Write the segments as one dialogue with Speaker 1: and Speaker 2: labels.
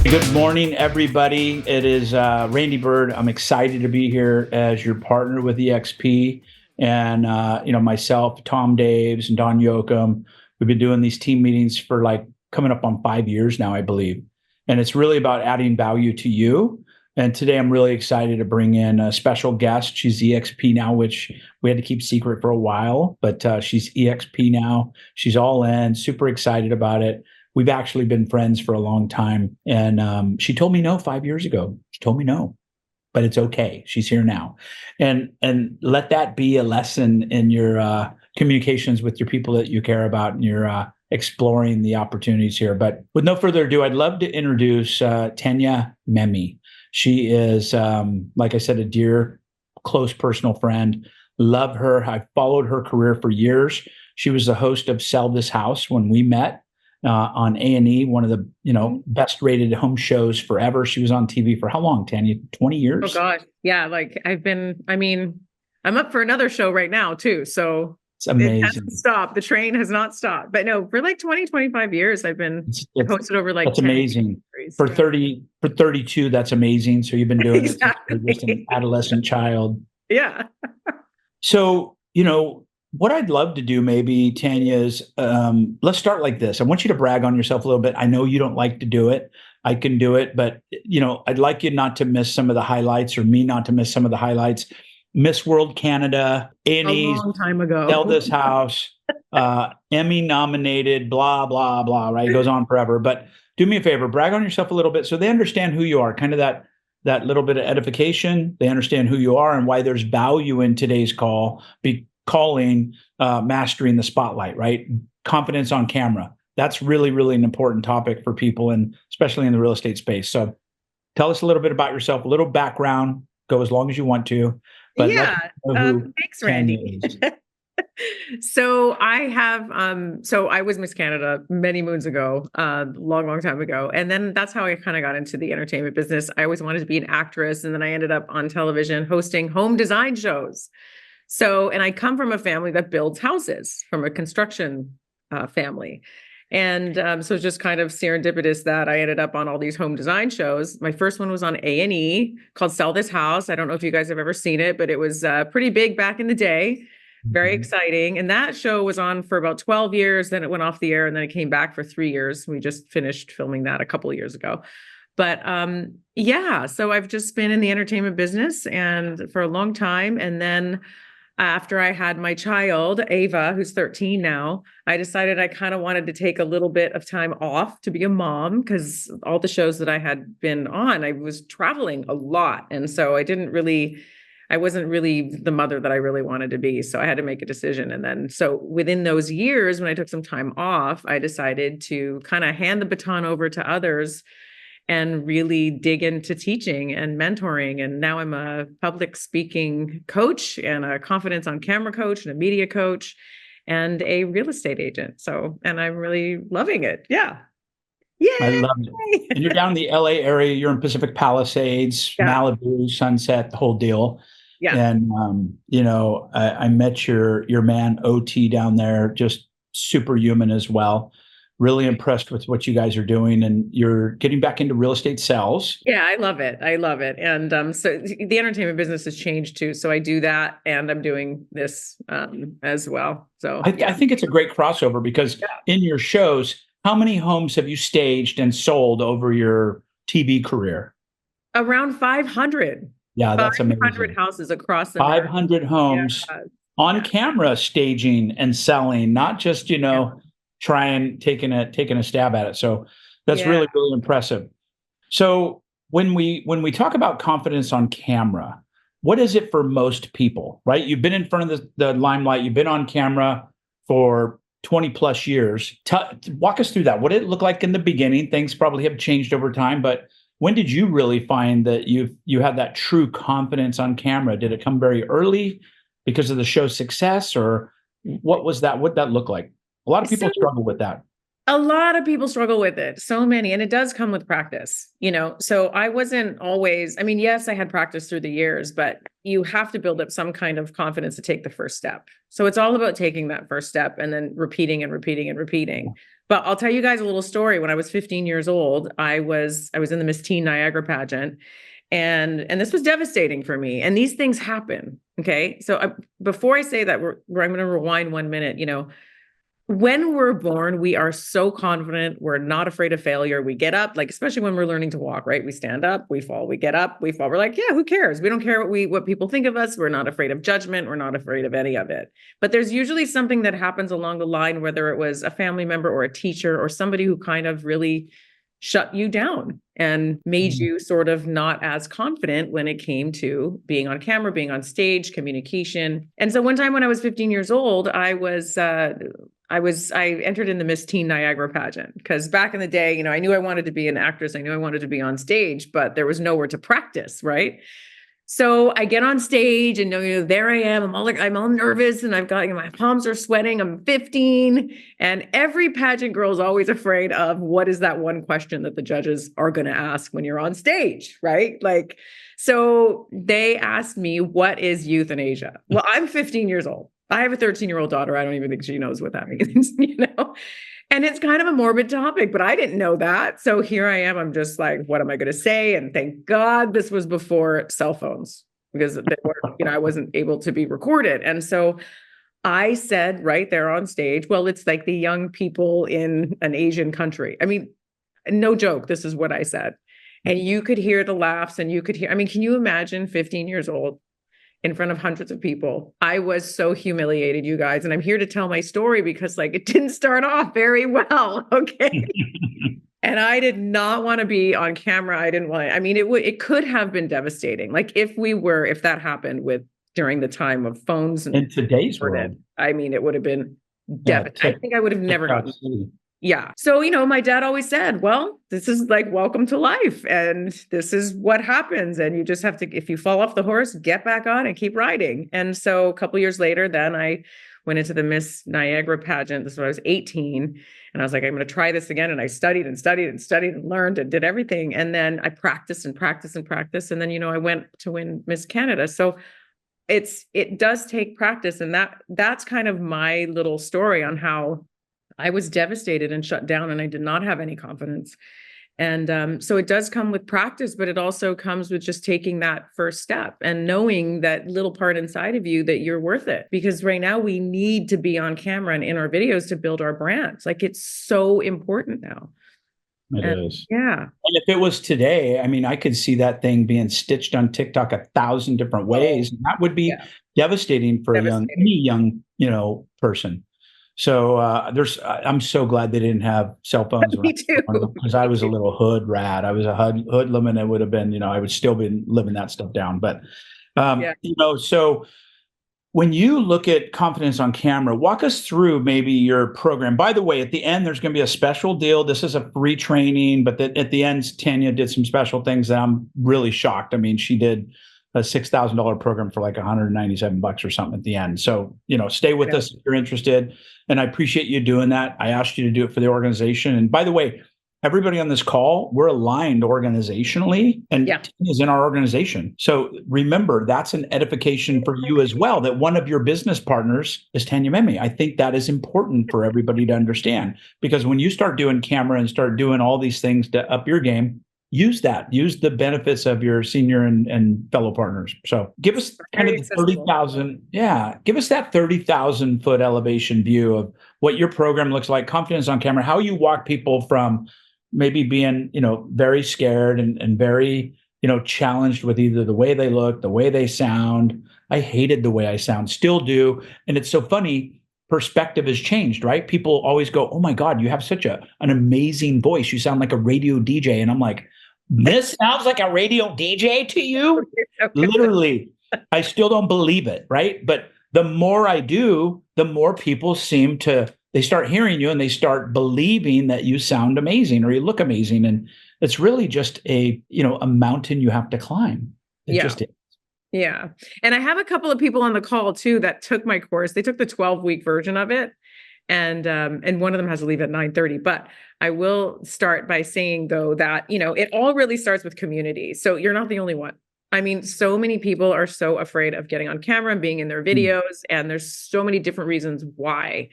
Speaker 1: Good morning, everybody. It is Randy Bird. I'm excited to be here as your partner with EXP, and myself, Tom Daves, and Don Yoakum. We've been doing these team meetings for like coming up on 5 years now, I believe, and it's really about adding value to you. And today, I'm really excited to bring in a special guest. She's EXP now, which we had to keep secret for a while, but she's EXP now. She's all in. Super excited about it. We've actually been friends for a long time. And she told me no 5 years ago. She told me no, but it's okay. She's here now. And let that be a lesson in your communications with your people that you care about, and you're exploring the opportunities here. But with no further ado, I'd love to introduce Tanya Memme. She is, like I said, a dear, close personal friend. Love her. I've followed her career for years. She was the host of Sell This House when we met. On A&E, one of the best rated home shows forever. She was on TV for how long, Tanya? 20 years?
Speaker 2: Oh gosh. Yeah, I'm up for another show right now too. So
Speaker 1: it's amazing.
Speaker 2: It hasn't stopped. The train has not stopped. But no, for like 20, 25 years, I've hosted over like
Speaker 1: that's
Speaker 2: 10
Speaker 1: amazing. For 32, that's amazing. So you've been doing it since you were just an adolescent child.
Speaker 2: Yeah.
Speaker 1: So, what I'd love to do maybe, Tanya, is let's start like this. I want you to brag on yourself a little bit. I know you don't like to do it. I can do it, but I'd like you not to miss some of the highlights, or me not to miss some of the highlights. Miss World Canada, A&E's,
Speaker 2: a long time ago.
Speaker 1: Sell This House, Emmy nominated, blah, blah, blah, right? It goes on forever. But do me a favor, brag on yourself a little bit so they understand who you are, kind of that little bit of edification. They understand who you are and why there's value in today's calling mastering the spotlight, right? Confidence on camera. That's really, really an important topic for people, and especially in the real estate space. So tell us a little bit about yourself, a little background, go as long as you want to. But
Speaker 2: yeah. Thanks, Randy. So I was Miss Canada many moons ago, long time ago. And then that's how I kind of got into the entertainment business. I always wanted to be an actress. And then I ended up on television hosting home design shows. So, and I come from a family that builds houses, from a construction family. And so it's just kind of serendipitous that I ended up on all these home design shows. My first one was on A&E called Sell This House. I don't know if you guys have ever seen it, but it was pretty big back in the day. Very exciting. And that show was on for about 12 years. Then it went off the air, and then it came back for 3 years. We just finished filming that a couple of years ago. But so I've just been in the entertainment business and for a long time. And then after I had my child, Ava, who's 13 now, I decided I kind of wanted to take a little bit of time off to be a mom, because all the shows that I had been on, I was traveling a lot. And so I wasn't really the mother that I really wanted to be. So I had to make a decision. And then, so within those years, when I took some time off, I decided to kind of hand the baton over to others and really dig into teaching and mentoring. And now I'm a public speaking coach and a confidence on camera coach and a media coach and a real estate agent. So, and I'm really loving it. Yeah. Yay!
Speaker 1: I love it. And you're down in the LA area. You're in Pacific Palisades, Malibu, Sunset, the whole deal.
Speaker 2: Yeah.
Speaker 1: And, I met your man, OT, down there, just superhuman as well. Really impressed with what you guys are doing, and you're getting back into real estate sales.
Speaker 2: Yeah, I love it. And so the entertainment business has changed too. So I do that, and I'm doing this as well. So
Speaker 1: I think it's a great crossover, because in your shows, how many homes have you staged and sold over your TV career?
Speaker 2: Around 500.
Speaker 1: Yeah, that's amazing.
Speaker 2: 500 houses across the
Speaker 1: 500 homes on camera, staging and selling, not just, taking a stab at it. So that's really, really impressive. So when we talk about confidence on camera, what is it for most people, right? You've been in front of the limelight, you've been on camera for 20 plus years. Walk us through that. What did it look like in the beginning? Things probably have changed over time, but when did you really find that you had that true confidence on camera? Did it come very early because of the show's success, or what was that? What did that look like? A lot of people struggle with that.
Speaker 2: A lot of people struggle with it. So many. And it does come with practice, you know? So I wasn't always, I mean, yes, I had practice through the years, but you have to build up some kind of confidence to take the first step. So it's all about taking that first step and then repeating and repeating and repeating. But I'll tell you guys a little story. When I was 15 years old, I was in the Miss Teen Niagara pageant. And this was devastating for me. And these things happen. Okay. So before I say that, I'm going to rewind 1 minute, you know. When we're born, we are so confident. We're not afraid of failure. We get up, like, especially when we're learning to walk, right? We stand up, we fall, we get up, we fall. We're like, yeah, who cares? We don't care what people think of us. We're not afraid of judgment. We're not afraid of any of it. But there's usually something that happens along the line, whether it was a family member or a teacher or somebody who kind of really shut you down and made you sort of not as confident when it came to being on camera, being on stage, communication. And so one time when I was 15 years old, I entered in the Miss Teen Niagara pageant because back in the day, you know, I knew I wanted to be an actress. I knew I wanted to be on stage, but there was nowhere to practice, right? So I get on stage and, you know, there I am. I'm all nervous and I've got, you know, my palms are sweating. I'm 15 and every pageant girl is always afraid of what is that one question that the judges are going to ask when you're on stage, right? Like, so they asked me, what is euthanasia? Well, I'm 15 years old. I have a 13-year-old daughter. I don't even think she knows what that means, you know? And it's kind of a morbid topic, but I didn't know that. So here I am. I'm just like, what am I going to say? And thank God this was before cell phones because they were, you know, I wasn't able to be recorded. And so I said right there on stage, well, it's like the young people in an Asian country. I mean, no joke. This is what I said. And you could hear the laughs and you could hear, I mean, can you imagine 15 years old in front of hundreds of people? I was so humiliated, you guys. And I'm here to tell my story because like it didn't start off very well. Okay. And I did not want to be on camera. I didn't want to, I mean, it could have been devastating. Like if that happened during the time of phones and
Speaker 1: in today's world,
Speaker 2: I mean, it would have been devastating. I think I would have never gotten. Yeah. So, you know, my dad always said, well, this is like welcome to life. And this is what happens. And you just have to, if you fall off the horse, get back on and keep riding. And so a couple of years later, then I went into the Miss Niagara pageant. This was when I was 18. And I was like, I'm going to try this again. And I studied and studied and studied and learned and did everything. And then I practiced and practiced and practiced. And then, you know, I went to win Miss Canada. So it does take practice. And that's kind of my little story on how I was devastated and shut down and I did not have any confidence. And so it does come with practice, but it also comes with just taking that first step and knowing that little part inside of you that you're worth it. Because right now we need to be on camera and in our videos to build our brands. Like it's so important now.
Speaker 1: It is.
Speaker 2: Yeah.
Speaker 1: And if it was today, I mean, I could see that thing being stitched on TikTok 1,000 different ways. And that would be devastating for any young, you know, person. So I'm so glad they didn't have cell phones.
Speaker 2: Me too.
Speaker 1: Because I was a little hood rat. I was a hoodlum, and it would have been, you know, I would still be living that stuff down. But, you know, so when you look at confidence on camera, walk us through maybe your program. By the way, at the end, there's going to be a special deal. This is a free training, but at the end, Tanya did some special things that I'm really shocked. I mean, she did a $6,000 program for like $197 or something at the end. So, you know, stay with us if you're interested. And I appreciate you doing that. I asked you to do it for the organization. And by the way, everybody on this call, we're aligned organizationally and Tanya's in our organization. So remember, that's an edification for you as well, that one of your business partners is Tanya Memme. I think that is important for everybody to understand, because when you start doing camera and start doing all these things to up your game, use the benefits of your senior and fellow partners. So give us kind of 30,000. Yeah. Give us that 30,000 foot elevation view of what your program looks like, confidence on camera, how you walk people from maybe being, you know, very scared and very, you know, challenged with either the way they look, the way they sound. I hated the way I sound, still do. And it's so funny. Perspective has changed, right? People always go, oh my God, you have such an amazing voice. You sound like a radio DJ. And I'm like, this sounds like a radio DJ to you? Literally, I still don't believe it, right? But the more I do, the more people they start hearing you and they start believing that you sound amazing or you look amazing. And it's really just a mountain you have to climb. It just is.
Speaker 2: Yeah. And I have a couple of people on the call too that took my course. They took the 12-week version of it. And one of them has to leave at 9:30. But I will start by saying, though, that, it all really starts with community. So you're not the only one. I mean, so many people are so afraid of getting on camera and being in their videos, and there's so many different reasons why.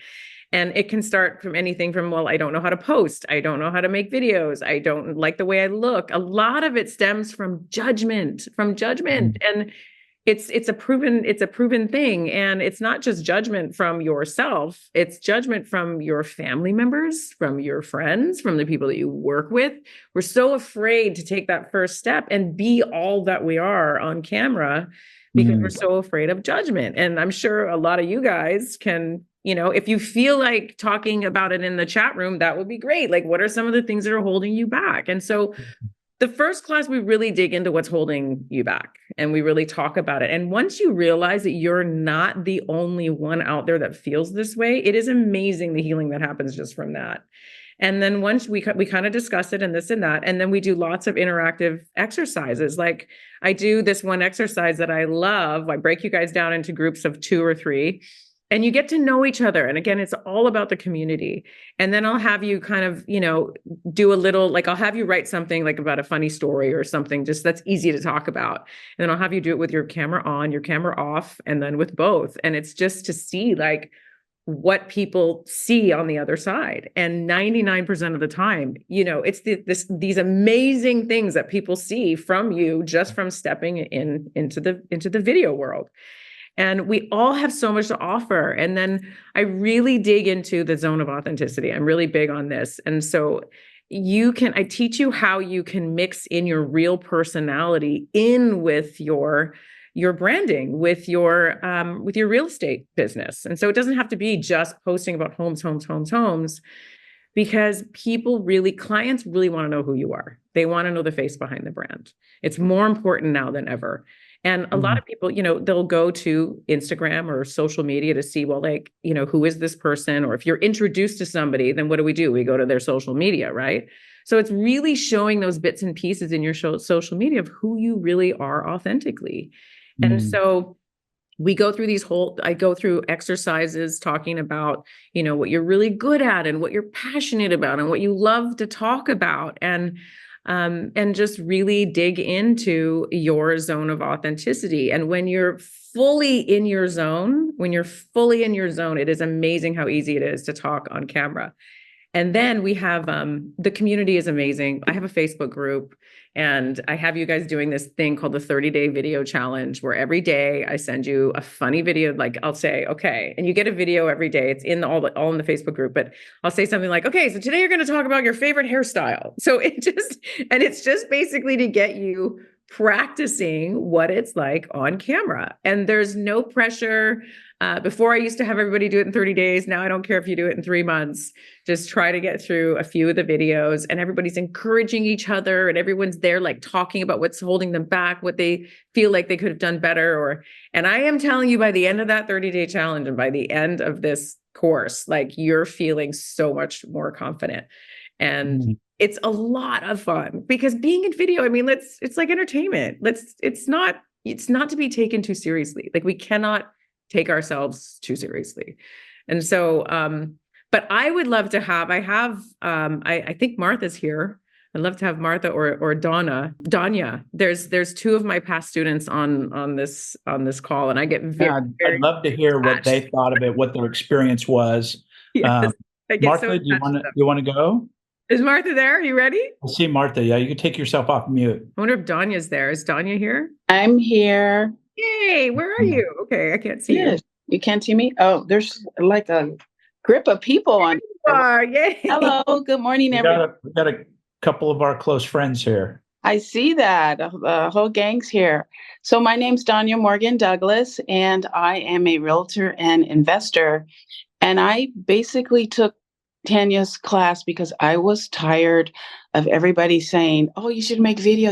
Speaker 2: And it can start from anything from, well, I don't know how to post. I don't know how to make videos. I don't like the way I look. A lot of it stems from judgment. And it's a proven thing. And it's not just judgment from yourself. It's judgment from your family members, from your friends, from the people that you work with. We're so afraid to take that first step and be all that we are on camera because we're so afraid of judgment. And I'm sure a lot of you guys can, if you feel like talking about it in the chat room, that would be great. Like, what are some of the things that are holding you back? And so the first class, we really dig into what's holding you back, and we really talk about it. And once you realize that you're not the only one out there that feels this way, it is amazing the healing that happens just from that. And then once we kind of discuss it and this and that, and then we do lots of interactive exercises. Like, I do this one exercise that I love. I break you guys down into groups of 2 or 3. And you get to know each other. And again, it's all about the community. And then I'll have you kind of, do a little, like, I'll have you write something like about a funny story or something just that's easy to talk about. And then I'll have you do it with your camera on, your camera off, and then with both. And it's just to see like what people see on the other side. And 99% of the time, it's these amazing things that people see from you just from stepping into the video world. And we all have so much to offer. And then I really dig into the zone of authenticity. I'm really big on this. And so I teach you how you can mix in your real personality in with your branding, with your real estate business. And so it doesn't have to be just posting about homes, because clients really want to know who you are. They want to know the face behind the brand. It's more important now than ever. And a lot of people, they'll go to Instagram or social media to see, well, like, who is this person? Or if you're introduced to somebody, then what do? We go to their social media, right? So it's really showing those bits and pieces in your social media of who you really are authentically. And so I go through exercises talking about, what you're really good at and what you're passionate about and what you love to talk about. And just really dig into your zone of authenticity. And when you're fully in your zone, it is amazing how easy it is to talk on camera. And then we have, the community is amazing. I have a Facebook group, and I have you guys doing this thing called the 30-day video challenge, where every day I send you a funny video. Like, I'll say, okay, and you get a video every day. It's in all in the Facebook group, but I'll say something like, okay, so today you're going to talk about your favorite hairstyle. So it's just basically to get you practicing what it's like on camera. And there's no pressure. Before I used to have everybody do it in 30 days. Now I don't care if you do it in 3 months. Just try to get through a few of the videos, and everybody's encouraging each other, and everyone's there like talking about what's holding them back, what they feel like they could have done better. And I am telling you, by the end of that 30-day challenge and by the end of this course, like, you're feeling so much more confident. And it's a lot of fun, because being in video, I mean, it's like entertainment. It's not to be taken too seriously. Like, we cannot take ourselves too seriously. And so, but I would love to I think Martha's here. I'd love to have Martha or Danya. There's 2 of my past students on this call, and I get very
Speaker 1: I'd love to hear what they thought of it, what their experience was.
Speaker 2: Yes,
Speaker 1: Martha, do you want to go?
Speaker 2: Is Martha there? Are you ready?
Speaker 1: I see Martha. Yeah, you can take yourself off mute.
Speaker 2: I wonder if Danya's there. Is Danya here?
Speaker 3: I'm here.
Speaker 2: Yay, where are you? Okay, I can't see you.
Speaker 3: You can't see me? Oh, there's like a grip of people on.
Speaker 2: Yay.
Speaker 3: Hello, good morning, everyone.
Speaker 1: We got a couple of our close friends here.
Speaker 3: I see that. The whole gang's here. So my name's Tanya Morgan Douglas, and I am a realtor and investor. And I basically took Tanya's class because I was tired of everybody saying, oh, you should make video.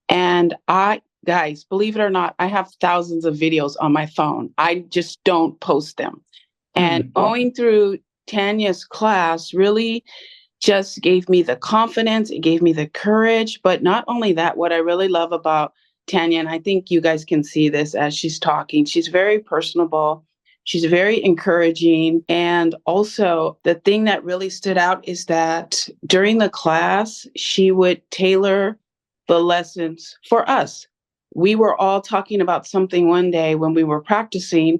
Speaker 3: And guys, believe it or not, I have thousands of videos on my phone. I just don't post them. And going through Tanya's class really just gave me the confidence. It gave me the courage. But not only that, what I really love about Tanya, and I think you guys can see this as she's talking, she's very personable. She's very encouraging. And also, the thing that really stood out is that during the class, she would tailor the lessons for us. We were all talking about something one day when we were practicing.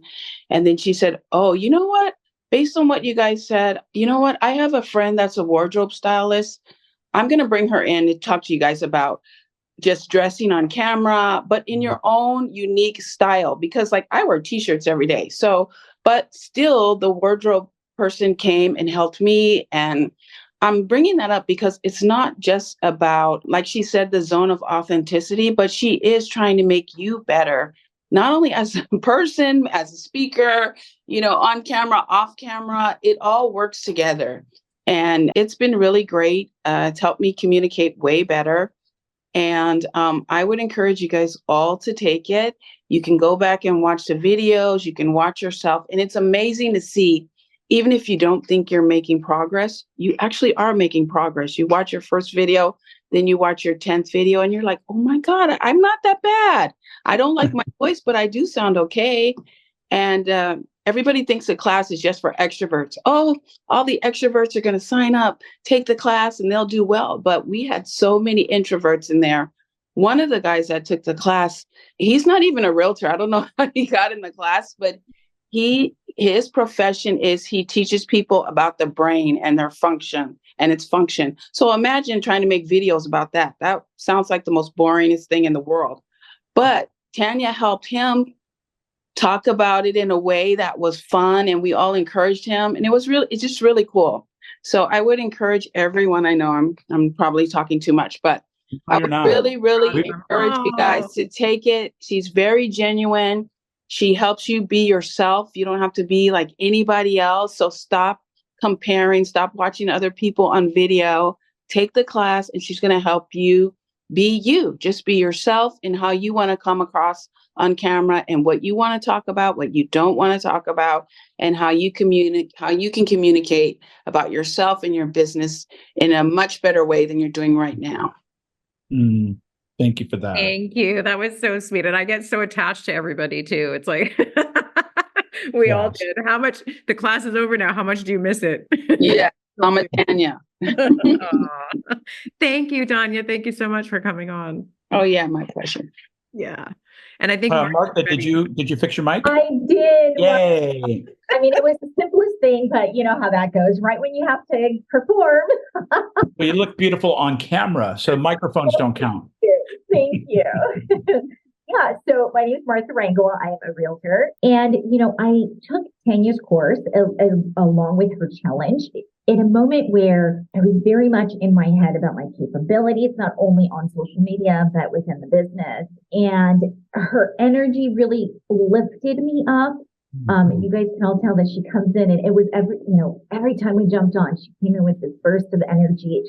Speaker 3: And then she said, "Oh, you know what? Based on what you guys said, you know what? I have a friend that's a wardrobe stylist. I'm going to bring her in to talk to you guys about just dressing on camera, but in your own unique style." Because like I wear t-shirts every day. So, but still the wardrobe person came and helped me. And I'm bringing that up because it's not just about, like she said, the zone of authenticity, but she is trying to make you better, not only as a person, as a speaker, on camera, off camera, it all works together. And it's been really great. It's helped me communicate way better. And I would encourage you guys all to take it. You can go back and watch the videos. You can watch yourself. And it's amazing to see, even if you don't think you're making progress, you actually are making progress. You watch your first video, then you watch your 10th video, and you're like, oh my God, I'm not that bad. I don't like my voice, but I do sound okay. And everybody thinks the class is just for extroverts. Oh, all the extroverts are going to sign up, take the class, and they'll do well. But we had so many introverts in there. One of the guys that took the class, he's not even a realtor. I don't know how he got in the class, but his profession is he teaches people about the brain and their function and its function. So imagine trying to make videos about that. That sounds like the most boringest thing in the world. But Tanya helped him talk about it in a way that was fun, and we all encouraged him, and it's just really cool. So I would encourage everyone. I know I'm probably talking too much, but I would really, really encourage you guys to take it. She's very genuine. She helps you be yourself. You don't have to be like anybody else. So stop comparing, stop watching other people on video. Take the class, and she's going to help you be you. Just be yourself and how you want to come across on camera, and what you want to talk about, what you don't want to talk about, and how you can communicate about yourself and your business in a much better way than you're doing right now.
Speaker 1: Thank you for that.
Speaker 2: Thank you. That was so sweet. And I get so attached to everybody too. It's like we all did. How much the class is over now? How much do you miss it?
Speaker 3: Yeah, Mama Tanya.
Speaker 2: Thank you, Tanya. Thank you so much for coming on.
Speaker 3: Oh yeah, my pleasure.
Speaker 2: Yeah. And I think
Speaker 1: Martha, did you fix your mic?
Speaker 4: I did.
Speaker 1: Yay.
Speaker 4: I mean, it was the simplest thing, but you know how that goes, right? When you have to perform.
Speaker 1: Well, you look beautiful on camera, so microphones don't count.
Speaker 4: Thank you. Yeah, so my name is Martha Rangel. I am a realtor. And, I took Tanya's course along with her challenge in a moment where I was very much in my head about my capabilities, not only on social media, but within the business. And her energy really lifted me up. You guys can all tell that she comes in, and it was every time we jumped on, she came in with this burst of energy.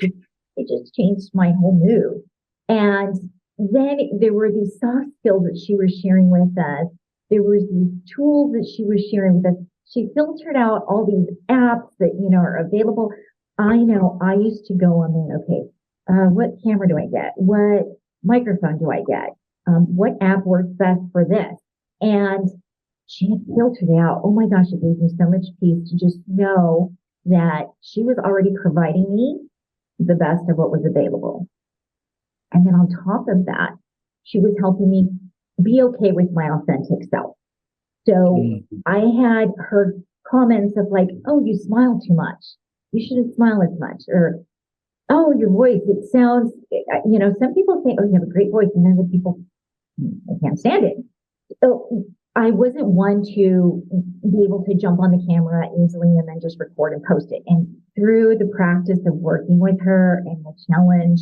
Speaker 4: It just changed my whole mood. And then there were these soft skills that she was sharing with us. There was these tools that she was sharing with us. She filtered out all these apps that, are available. I know I used to go on there, okay, what camera do I get? What microphone do I get? What app works best for this? And she had filtered it out. Oh my gosh, it gave me so much peace to just know that she was already providing me the best of what was available. And then on top of that, she was helping me be okay with my authentic self. So I had heard comments of like, oh, you smile too much. You shouldn't smile as much. Or, oh, your voice, it sounds, some people say, oh, you have a great voice. And other people, I can't stand it. So I wasn't one to be able to jump on the camera easily and then just record and post it. And through the practice of working with her and the challenge,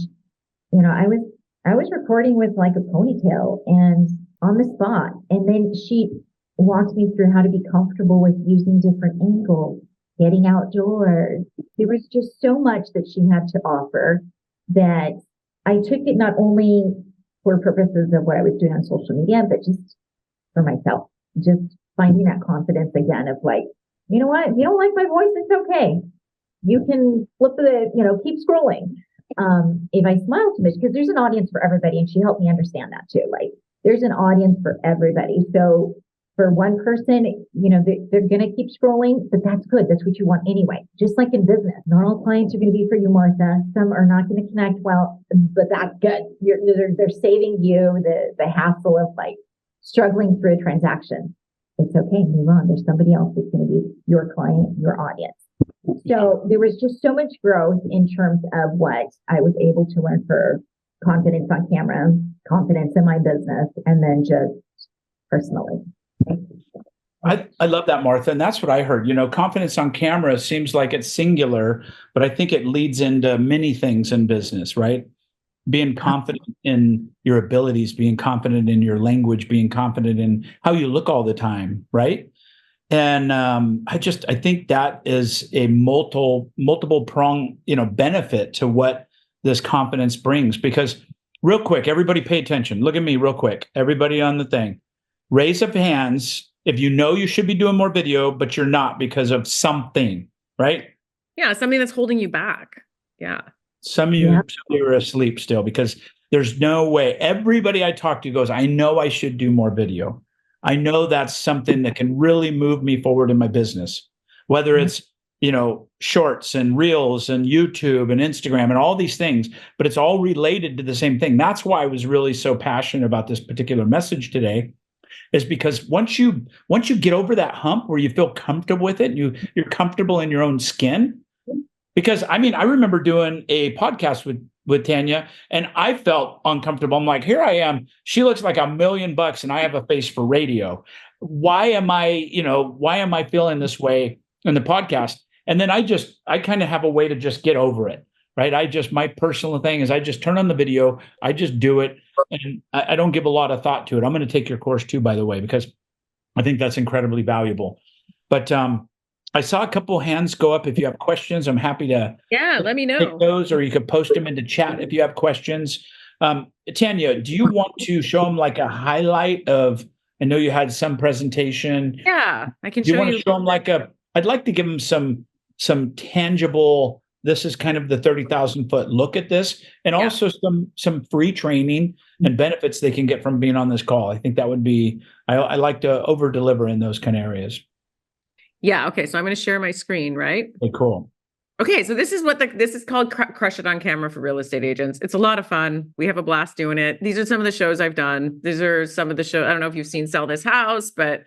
Speaker 4: I was recording with like a ponytail and on the spot. And then she walked me through how to be comfortable with using different angles, getting outdoors. There was just so much that she had to offer that I took it not only for purposes of what I was doing on social media, but just for myself, just finding that confidence again of like, you know what, if you don't like my voice, it's okay. You can keep scrolling. If I smile too much, because there's an audience for everybody, and she helped me understand that too. Like there's an audience for everybody. So For one person, they're going to keep scrolling, but that's good. That's what you want anyway. Just like in business, not all clients are going to be for you, Martha. Some are not going to connect well, but that's good. They're saving you the hassle of like struggling through a transaction. It's okay. Move on. There's somebody else that's going to be your client, your audience. So there was just so much growth in terms of what I was able to learn for confidence on camera, confidence in my business, and then just personally.
Speaker 1: I love that, Martha. And that's what I heard. Confidence on camera seems like it's singular, but I think it leads into many things in business, right? Being confident in your abilities, being confident in your language, being confident in how you look all the time, right? And I think that is a multiple prong, benefit to what this confidence brings. Because real quick, everybody pay attention. Look at me real quick. Everybody on the thing. Raise up hands if you know you should be doing more video, but you're not because of something, right?
Speaker 2: Yeah, something that's holding you back. Yeah.
Speaker 1: Some of you are asleep still because there's no way. Everybody I talk to goes, I know I should do more video. I know that's something that can really move me forward in my business, whether it's, shorts and reels and YouTube and Instagram and all these things, but it's all related to the same thing. That's why I was really so passionate about this particular message today, is because once you get over that hump where you feel comfortable with it, you're comfortable in your own skin. Because I remember doing a podcast with Tanya, and I felt uncomfortable. I'm like, here I am. She looks like $1 million and I have a face for radio. Why am I feeling this way in the podcast? And then I kind of have a way to just get over it, right? My personal thing is I just turn on the video, I just do it, and I don't give a lot of thought to it. I'm going to take your course too, by the way, because I think that's incredibly valuable. But I saw a couple hands go up. If you have questions, I'm happy to
Speaker 2: let me know.
Speaker 1: take those, or you could post them into chat if you have questions. Tanya, do you want to show them like a highlight of, I know you had some presentation.
Speaker 2: Yeah, I can
Speaker 1: do you
Speaker 2: show
Speaker 1: want
Speaker 2: you.
Speaker 1: to show them I'd like to give them some tangible, this is kind of the 30,000 foot look at this, and also some free training and benefits they can get from being on this call. I think that would be, I like to over deliver in those kind of areas.
Speaker 2: Yeah. Okay. So I'm going to share my screen, right?
Speaker 1: Okay, cool.
Speaker 2: Okay. So this is this is called Crush It on Camera for Real Estate Agents. It's a lot of fun. We have a blast doing it. These are some of the shows I've done. These are some of the shows. I don't know if you've seen Sell This House, but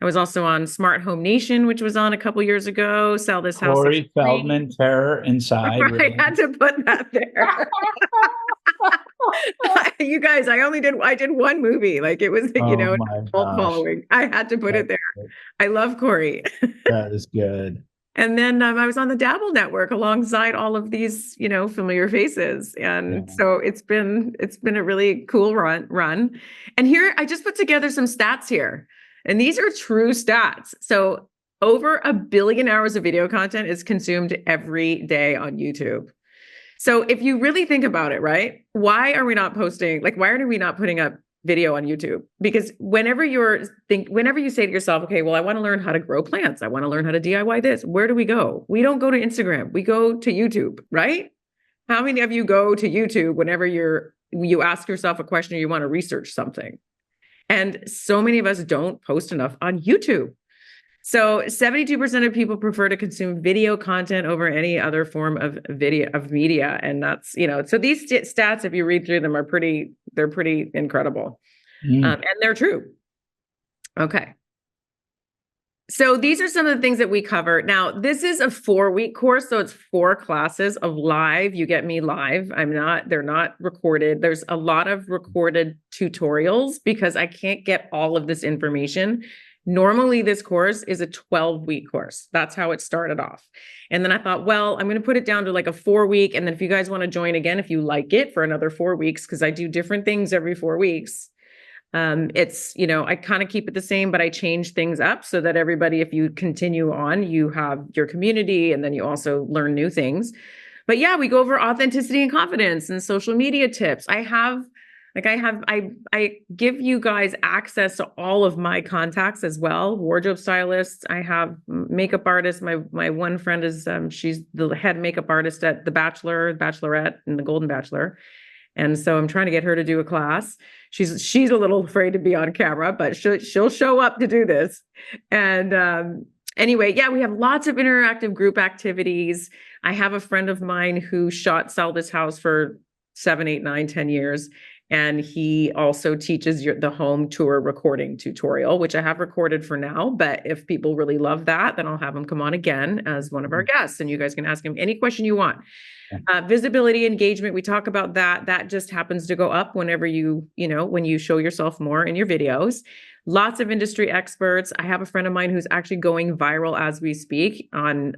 Speaker 2: I was also on Smart Home Nation, which was on a couple years ago. Sell This House.
Speaker 1: Corey Feldman, Terror Inside.
Speaker 2: I had to put that there. You guys, I did one movie. Like it was, cult following. I had to put it there. I love Corey.
Speaker 1: That is good.
Speaker 2: And then I was on the Dabble Network alongside all of these, familiar faces. And so it's been a really cool run. And here I just put together some stats here. And these are true stats. So over 1 billion hours of video content is consumed every day on YouTube. So if you really think about it, right? Why are we not posting? Why are we not putting up video on YouTube? Because whenever you say to yourself, okay, well, I want to learn how to grow plants. I want to learn how to DIY this. Where do we go? We don't go to Instagram. We go to YouTube, right? How many of you go to YouTube whenever you ask yourself a question or you want to research something? And so many of us don't post enough on YouTube. So 72% of people prefer to consume video content over any other form of media. And that's, so these stats, if you read through them, they're pretty incredible. And they're true. Okay. So these are some of the things that we cover. Now, this is a 4-week course. So it's 4 classes of live. You get me live. They're not recorded. There's a lot of recorded tutorials because I can't get all of this information. Normally, this course is a 12-week course. That's how it started off. And then I thought, well, I'm going to put it down to like a 4-week. And then if you guys want to join again, if you like it, for another 4 weeks, because I do different things every 4 weeks. It's, I kind of keep it the same, but I change things up so that everybody, if you continue on, you have your community and then you also learn new things. But yeah, we go over authenticity and confidence and social media tips. I give you guys access to all of my contacts as well. Wardrobe stylists. I have makeup artists. My one friend is, she's the head makeup artist at The Bachelor, Bachelorette, and The Golden Bachelor. And so I'm trying to get her to do a class. She's a little afraid to be on camera, but she'll show up to do this. And anyway, yeah, we have lots of interactive group activities. I have a friend of mine who sell this house for 7, 8, 9, 10 years. And he also teaches the home tour recording tutorial, which I have recorded for now. But if people really love that, then I'll have him come on again as one of our guests. And you guys can ask him any question you want. Visibility, engagement, we talk about that. That just happens to go up whenever when you show yourself more in your videos. Lots of industry experts. I have a friend of mine who's actually going viral as we speak on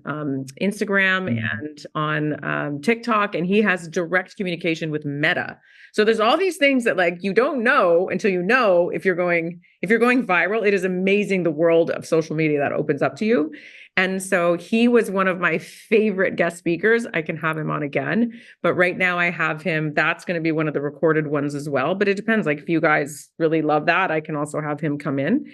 Speaker 2: Instagram and on TikTok, and he has direct communication with Meta. So there's all these things that like you don't know until you know if you're going viral. It is amazing the world of social media that opens up to you. And so he was one of my favorite guest speakers. I can have him on again, but right now I have him. That's going to be one of the recorded ones as well. But it depends. Like if you guys really love that, I can also have him come in.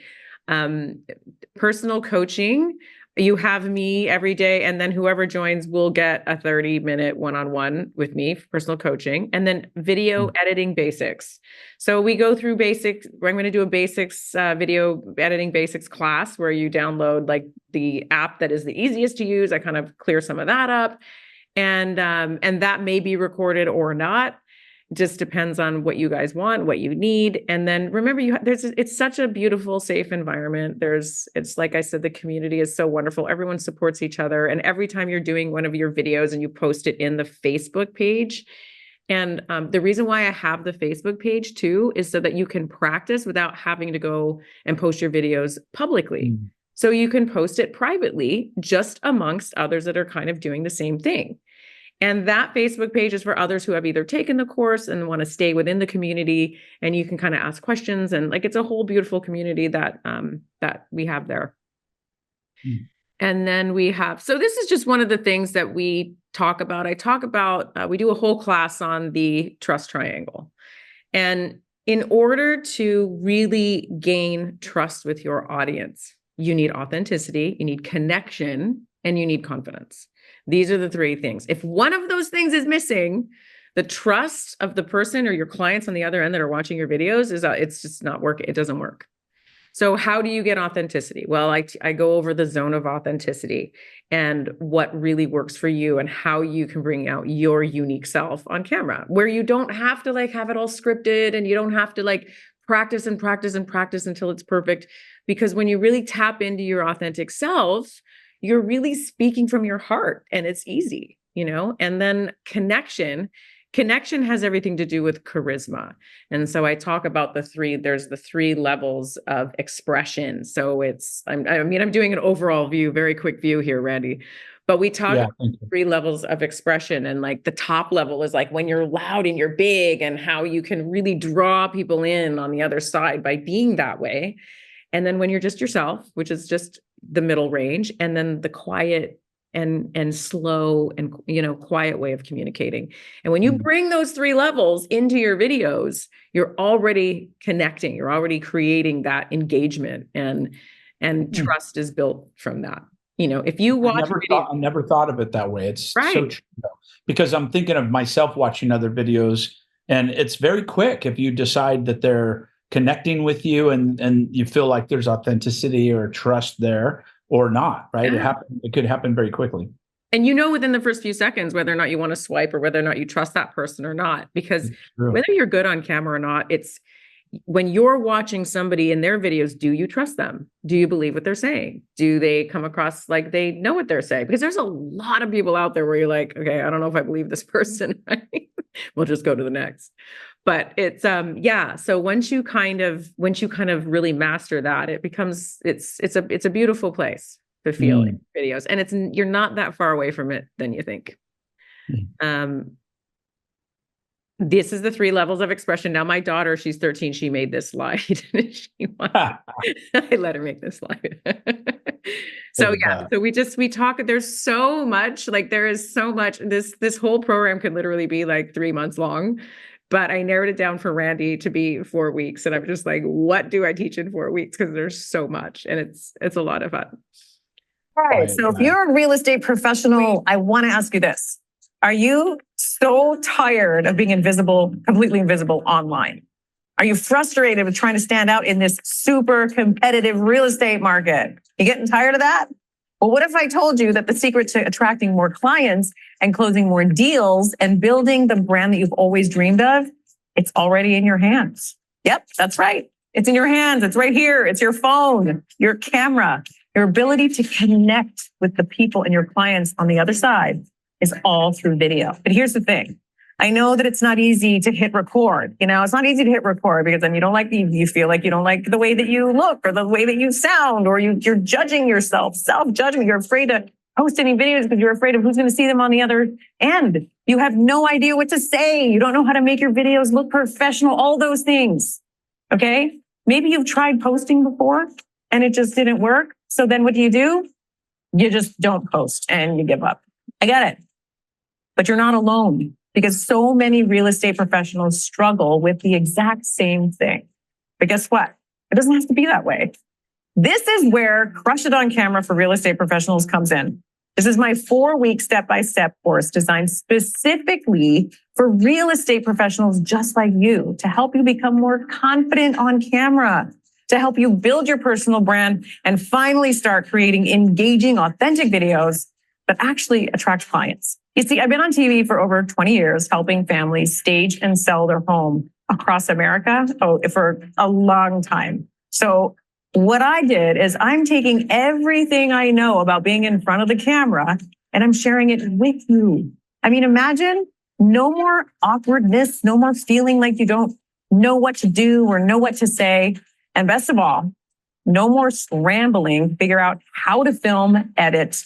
Speaker 2: Personal coaching. You have me every day, and then whoever joins will get a 30-minute one-on-one with me for personal coaching, and then video editing basics. So we go through basics. I'm going to do a basics video editing basics class where you download like the app that is the easiest to use. I kind of clear some of that up, and that may be recorded or not. Just depends on what you guys want, what you need. And then remember, it's such a beautiful, safe environment. It's like I said, the community is so wonderful. Everyone supports each other. And every time you're doing one of your videos and you post it in the Facebook page, and the reason why I have the Facebook page too, is so that you can practice without having to go and post your videos publicly. So you can post it privately, just amongst others that are kind of doing the same thing. And that Facebook page is for others who have either taken the course and want to stay within the community, and you can kind of ask questions, and like it's a whole beautiful community that we have there. And then so this is just one of the things that we talk about. We do a whole class on the trust triangle. And in order to really gain trust with your audience, you need authenticity, you need connection, and you need confidence. These are the three things. If one of those things is missing, the trust of the person or your clients on the other end that are watching your videos it's just not working. It doesn't work. So how do you get authenticity? Well, I go over the zone of authenticity and what really works for you and how you can bring out your unique self on camera, where you don't have to like have it all scripted and you don't have to like practice and practice and practice until it's perfect. Because when you really tap into your authentic self, you're really speaking from your heart, and it's easy, and then connection has everything to do with charisma. And so I talk about there's the 3 levels of expression. So I'm doing an overall view, very quick view here, Randy, but we talk about 3 levels of expression. And like the top level is like when you're loud and you're big, and how you can really draw people in on the other side by being that way. And then when you're just yourself, which is just the middle range, and then the quiet and slow and quiet way of communicating. And when you bring those 3 levels into your videos, you're already connecting, you're already creating that engagement, and trust is built from that. If you watch
Speaker 1: I never thought of it that way. It's
Speaker 2: right.
Speaker 1: So true, because I'm thinking of myself watching other videos, and it's very quick if you decide that they're connecting with you and you feel like there's authenticity or trust there or not, right?
Speaker 2: Yeah.
Speaker 1: It could happen very quickly.
Speaker 2: And within the first few seconds, whether or not you want to swipe or whether or not you trust that person or not, because whether you're good on camera or not, it's when you're watching somebody in their videos, do you trust them? Do you believe what they're saying? Do they come across like they know what they're saying? Because there's a lot of people out there where you're like, okay, I don't know if I believe this person. Right? We'll just go to the next. But it's so once you kind of really master that, it becomes it's a beautiful place to feel in videos, and you're not that far away from it than you think. This is the 3 levels of expression. Now, my daughter, she's 13. She made this slide. I let her make this slide. So we talk. There's so much. Like there is so much. This whole program could literally be like 3 months long. But I narrowed it down for Randy to be 4 weeks. And I'm just like, what do I teach in 4 weeks? Because there's so much, and it's a lot of fun.
Speaker 5: All right. So if you're a real estate professional, I want to ask you this. Are you so tired of being invisible, completely invisible online? Are you frustrated with trying to stand out in this super competitive real estate market? You getting tired of that? Well, what if I told you that the secret to attracting more clients and closing more deals and building the brand that you've always dreamed of, it's already in your hands? Yep, that's right. It's in your hands. It's right here. It's your phone, your camera, your ability to connect with the people and your clients on the other side is all through video. But here's the thing. I know that it's not easy to hit record. It's not easy to hit record because then you feel like you don't like the way that you look or the way that you sound, or you're judging yourself, self-judgment. You're afraid to post any videos because you're afraid of who's going to see them on the other end. You have no idea what to say. You don't know how to make your videos look professional, all those things. Okay. Maybe you've tried posting before and it just didn't work. So then what do? You just don't post and you give up. I get it. But you're not alone, because so many real estate professionals struggle with the exact same thing. But guess what? It doesn't have to be that way. This is where Crush It on Camera for Real Estate Professionals comes in. This is my 4-week step-by-step course designed specifically for real estate professionals just like you, to help you become more confident on camera, to help you build your personal brand and finally start creating engaging, authentic videos that actually attract clients. You see, I've been on TV for over 20 years, helping families stage and sell their home across America for a long time. So what I did is I'm taking everything I know about being in front of the camera and I'm sharing it with you. I mean, imagine no more awkwardness, no more feeling like you don't know what to do or know what to say. And best of all, no more scrambling, figure out how to film, edit,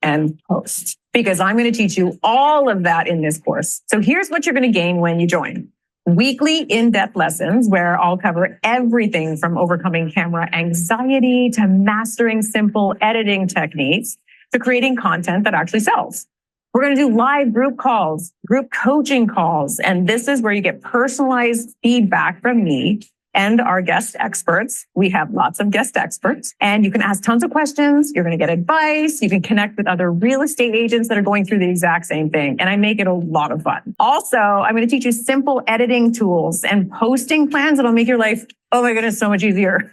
Speaker 5: and post, because I'm going to teach you all of that in this course. So here's what you're going to gain when you join. Weekly in-depth lessons where I'll cover everything from overcoming camera anxiety to mastering simple editing techniques to creating content that actually sells. We're going to do live group calls, group coaching calls, and this is where you get personalized feedback from me and our guest experts. We have lots of guest experts, and you can ask tons of questions. You're going to get advice. You can connect with other real estate agents that are going through the exact same thing. And I make it a lot of fun. Also, I'm going to teach you simple editing tools and posting plans that'll make your life, oh my goodness, so much easier.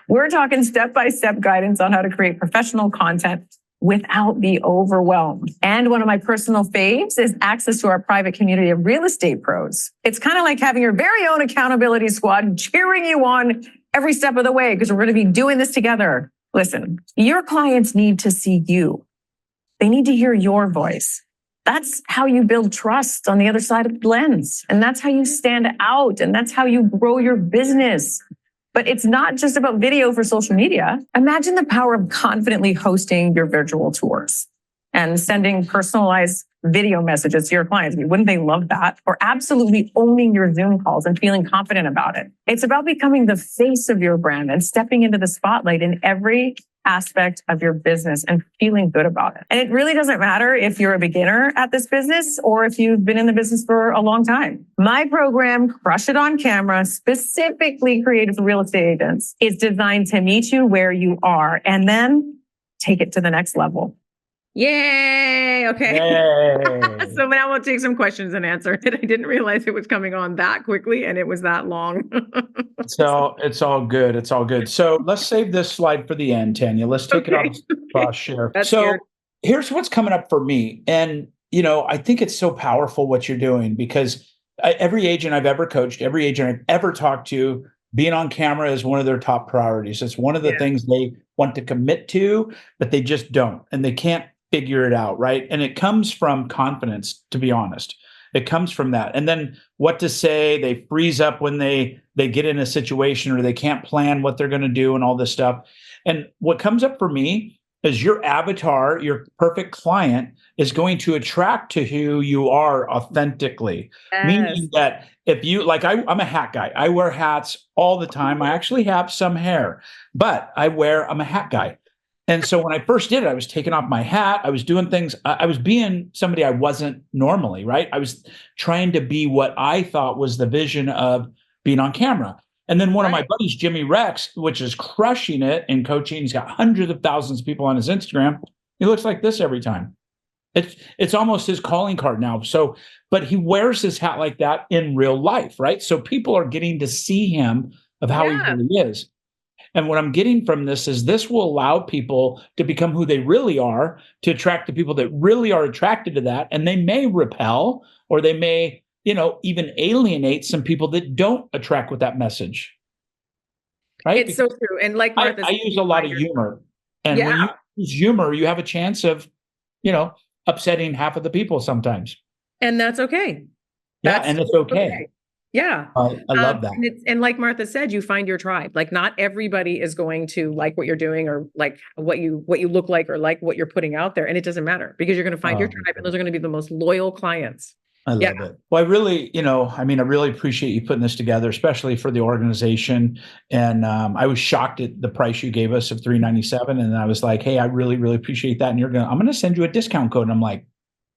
Speaker 5: We're talking step-by-step guidance on how to create professional content without the overwhelm. And one of my personal faves is access to our private community of real estate pros. It's kind of like having your very own accountability squad cheering you on every step of the way, because we're going to be doing this together. Listen, your clients need to see you. They need to hear your voice. That's how you build trust on the other side of the lens. And that's how you stand out. And that's how you grow your business. But it's not just about video for social media. Imagine the power of confidently hosting your virtual tours and sending personalized video messages to your clients. Wouldn't they love that? Or absolutely owning your Zoom calls and feeling confident about it. It's about becoming the face of your brand and stepping into the spotlight in every aspect of your business and feeling good about it. And it really doesn't matter if you're a beginner at this business or if you've been in the business for a long time. My program, Crush It on Camera, specifically created for real estate agents, is designed to meet you where you are and then take it to the next level.
Speaker 2: Yay. Okay.
Speaker 1: Yay.
Speaker 2: So now we'll take some questions and answer it. I didn't realize it was coming on that quickly and it was that long.
Speaker 1: So it's all good. It's all good. So let's save this slide for the end, Tanya. Let's take it off share.
Speaker 2: That's
Speaker 1: so
Speaker 2: weird.
Speaker 1: Here's what's coming up for me. And, I think it's so powerful what you're doing, because every agent I've ever coached, every agent I've ever talked to, being on camera is one of their top priorities. It's one of the things they want to commit to, but they just don't. And they can't figure it out, right? And it comes from confidence, to be honest. It comes from that. And then what to say, they freeze up when they get in a situation or they can't plan what they're going to do and all this stuff. And what comes up for me is your avatar, your perfect client, is going to attract to who you are authentically.
Speaker 2: Yes.
Speaker 1: Meaning that if you, like I'm a hat guy. I wear hats all the time. I actually have some hair, but I'm a hat guy. And so when I first did it, I was taking off my hat. I was doing things. I was being somebody I wasn't normally, right? I was trying to be what I thought was the vision of being on camera. And then one of my buddies, Jimmy Rex, which is crushing it in coaching. He's got hundreds of thousands of people on his Instagram. He looks like this every time. It's almost his calling card now. So, but he wears his hat like that in real life, right? So people are getting to see him of how he really is. And what I'm getting from this is this will allow people to become who they really are, to attract the people that really are attracted to that. And they may repel, or they may, even alienate some people that don't attract with that message. Right?
Speaker 2: It's so true. And like Martha,
Speaker 1: I use a lot of humor. And when you use humor, you have a chance of, upsetting half of the people sometimes.
Speaker 2: And that's okay.
Speaker 1: And it's okay.
Speaker 2: Yeah.
Speaker 1: I love that.
Speaker 2: And like Martha said, you find your tribe. Like not everybody is going to like what you're doing or like what you look like or like what you're putting out there. And it doesn't matter because you're going to find your tribe and those are going to be the most loyal clients.
Speaker 1: I love it. Well, I really, I really appreciate you putting this together, especially for the organization. And I was shocked at the price you gave us of $397. And I was like, hey, I really, really appreciate that. And I'm going to send you a discount code. And I'm like,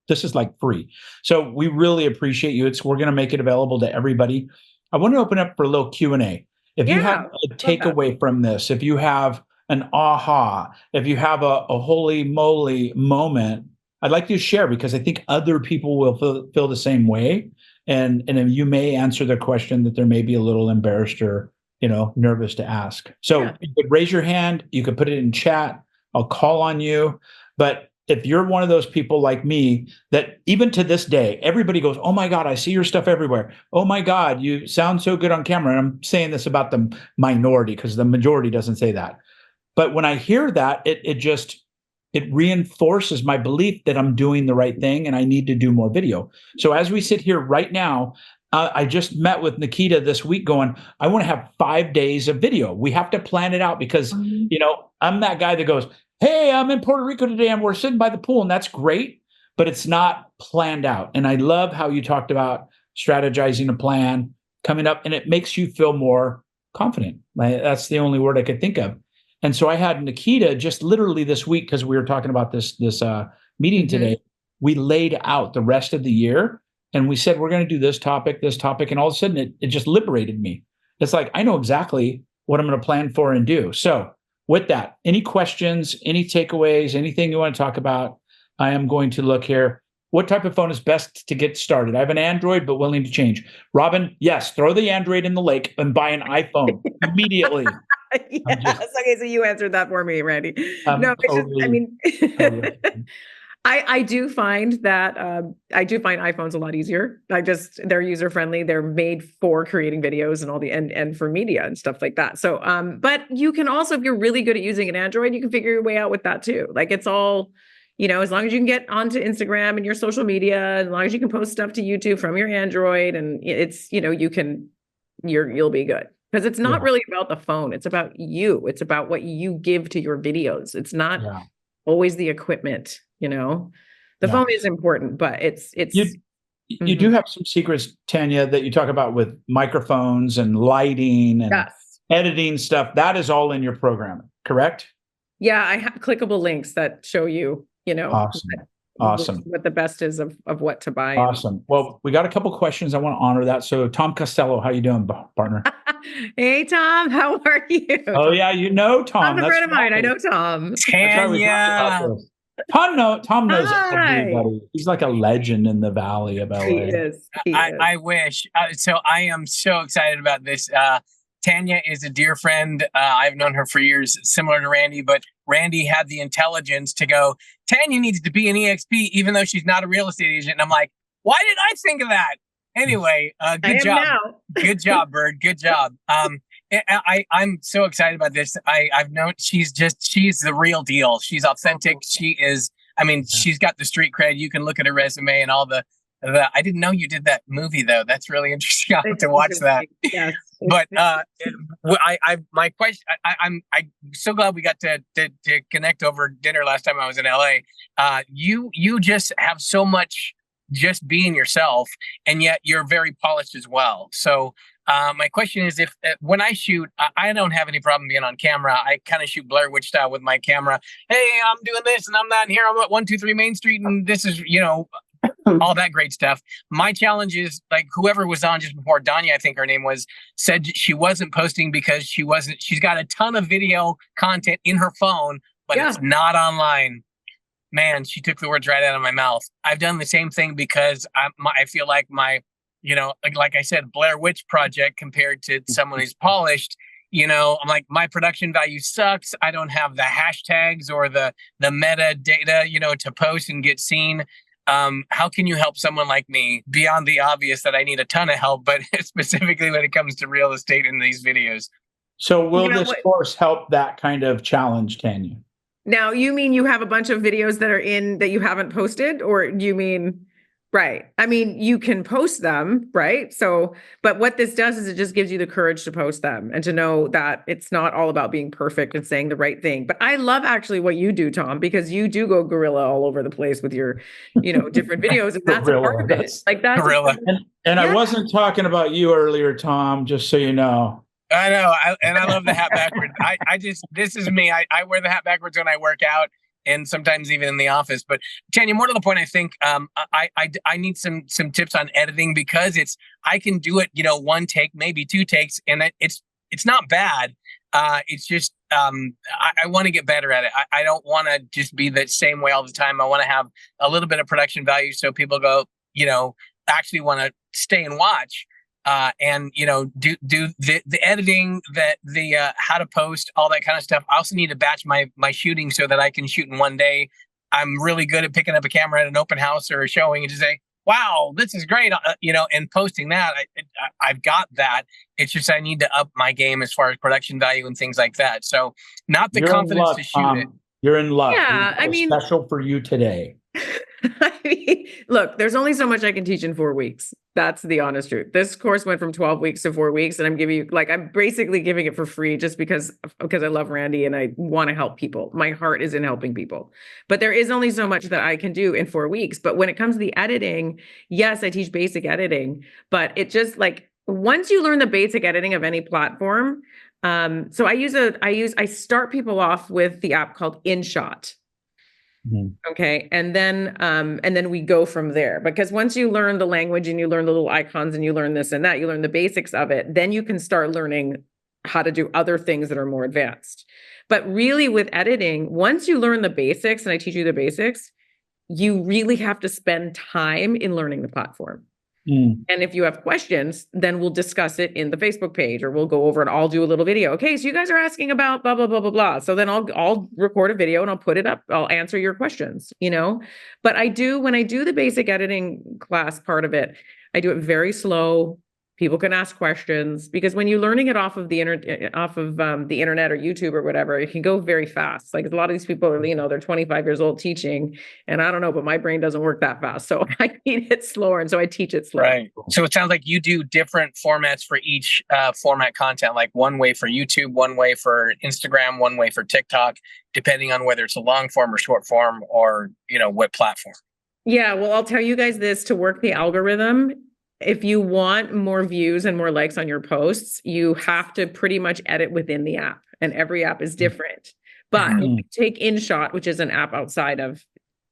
Speaker 1: this is like free. So we really appreciate you. We're going to make it available to everybody. I want to open up for a little Q&A. If you have a takeaway from this, if you have an aha, if you have a holy moly moment, I'd like you to share because I think other people will feel the same way. And you may answer their question that they're maybe a little embarrassed or, nervous to ask. So you could raise your hand, you could put it in chat. I'll call on you. But if you're one of those people like me that even to this day, everybody goes, oh my God, I see your stuff everywhere. Oh my God, you sound so good on camera. And I'm saying this about the minority because the majority doesn't say that. But when I hear that, it reinforces my belief that I'm doing the right thing and I need to do more video. So as we sit here right now, I just met with Nikita this week going, I want to have 5 days of video. We have to plan it out because, I'm that guy that goes, hey, I'm in Puerto Rico today and we're sitting by the pool and that's great, but it's not planned out. And I love how you talked about strategizing a plan coming up and it makes you feel more confident. That's the only word I could think of. And so I had Nikita just literally this week, because we were talking about this meeting today, we laid out the rest of the year and we said, we're going to do this topic. And all of a sudden it just liberated me. It's like, I know exactly what I'm going to plan for and do. So with that, any questions, any takeaways, anything you want to talk about, I am going to look here. What type of phone is best to get started? I have an Android, but willing to change. Robin, yes, throw the Android in the lake and buy an iPhone immediately.
Speaker 2: Yes. Okay, so you answered that for me, Randy. No,
Speaker 1: Totally.
Speaker 2: I do find that I do find iPhones a lot easier. They're user friendly. They're made for creating videos and all the and for media and stuff like that. So, but you can also, if you're really good at using an Android, you can figure your way out with that too. Like it's all, as long as you can get onto Instagram and your social media, as long as you can post stuff to YouTube from your Android, and it's, you'll be good. Because it's not really about the phone. It's about you. It's about what you give to your videos. It's not always the equipment, The phone is important, but it's
Speaker 1: you do have some secrets, Tanya, that you talk about with microphones and lighting and editing stuff. That is all in your program, correct?
Speaker 2: Yeah, I have clickable links that show you,
Speaker 1: Awesome.
Speaker 2: What the best is of what to buy.
Speaker 1: Awesome. Well, we got a couple questions. I want to honor that. So Tom Costello, how you doing, partner?
Speaker 2: Hey, Tom, how are you?
Speaker 1: Oh yeah, Tom.
Speaker 2: Tom's a friend of mine. I know Tom.
Speaker 1: Tanya. Tom knows everybody. He's like a legend in the Valley of LA.
Speaker 2: He is.
Speaker 6: I wish. So I am so excited about this. Tanya is a dear friend. I've known her for years, similar to Randy, but Randy had the intelligence to go, Tanya needs to be an EXP, even though she's not a real estate agent. And I'm like, why did I think of that? Anyway, good job. Good job, Bird. Good job. I'm so excited about this. I've known she's the real deal. She's authentic. She is, she's got the street cred. You can look at her resume and all the I didn't know you did that movie though. That's really interesting. I have to watch that. Yes. But my question, I'm so glad we got to connect over dinner last time I was in LA. You just have so much just being yourself, and yet you're very polished as well. So my question is, if when I shoot, I don't have any problem being on camera. I kind of shoot Blair Witch style with my camera. Hey, I'm doing this and I'm not here. I'm at 123 Main Street, and this is all that great stuff. My challenge is, like, whoever was on just before, Danya, I think her name was, said she wasn't posting because she's got a ton of video content in her phone, but it's not online. man, she took the words right out of my mouth. I've done the same thing because I feel like my, like I said, Blair Witch Project compared to someone who's polished. I'm like, my production value sucks. I don't have the hashtags or the metadata, to post and get seen. How can you help someone like me beyond the obvious that I need a ton of help, but specifically when it comes to real estate in these videos?
Speaker 1: So will this course help that kind of challenge, Tanya?
Speaker 2: Now, you mean you have a bunch of videos that are in that you haven't posted, or do you mean, right? I mean, you can post them, right? So, but what this does is it just gives you the courage to post them and to know that it's not all about being perfect and saying the right thing. But I love actually what you do, Tom, because you do go guerrilla all over the place with your, different videos. And that's a part of it. Like that's
Speaker 6: guerrilla.
Speaker 1: And I wasn't talking about you earlier, Tom, just so you know.
Speaker 6: I know. I love the hat backwards. This is me. I wear the hat backwards when I work out and sometimes even in the office. But Tanya, more to the point, I think I need some tips on editing because I can do it, one take, maybe two takes, and it's not bad. It's just I want to get better at it. I don't want to just be the same way all the time. I want to have a little bit of production value so people go, actually want to stay and watch. And do the editing, the how to post, all that kind of stuff. I also need to batch my shooting so that I can shoot in one day. I'm really good at picking up a camera at an open house or a showing and just say, "Wow, this is great," and posting that. I've got that. It's just I need to up my game as far as production value and things like that. So not the confidence to shoot it.
Speaker 1: You're in luck.
Speaker 2: Yeah, I mean,
Speaker 1: special for you today.
Speaker 2: I mean, look, there's only so much I can teach in 4 weeks. That's the honest truth. This course went from 12 weeks to 4 weeks, and I'm basically giving it for free just because I love Randy and I want to help people. My heart is in helping people, but there is only so much that I can do in 4 weeks. But when it comes to the editing, yes, I teach basic editing, but it just once you learn the basic editing of any platform, so I start people off with the app called InShot. Okay. And then we go from there, because once you learn the language and you learn the little icons and you learn this and that, you learn the basics of it, then you can start learning how to do other things that are more advanced. But really with editing, once you learn the basics and I teach you the basics, you really have to spend time in learning the platform. And if you have questions, then we'll discuss it in the Facebook page, or we'll go over and I'll do a little video. Okay, so you guys are asking about blah, blah, blah, blah, blah. So then I'll record a video and I'll put it up. I'll answer your questions, But when I do the basic editing class part of it, I do it very slow. People can ask questions, because when you're learning it off of the internet or YouTube or whatever, it can go very fast. Like a lot of these people are, they're 25 years old teaching, and I don't know, but my brain doesn't work that fast. So I need it slower. And so I teach it slow.
Speaker 6: Right. So it sounds like you do different formats for each format content, like one way for YouTube, one way for Instagram, one way for TikTok, depending on whether it's a long form or short form or, what platform.
Speaker 2: Yeah. Well, I'll tell you guys this, to work the algorithm. If you want more views and more likes on your posts, you have to pretty much edit within the app, and every app is different. But if you take InShot, which is an app outside of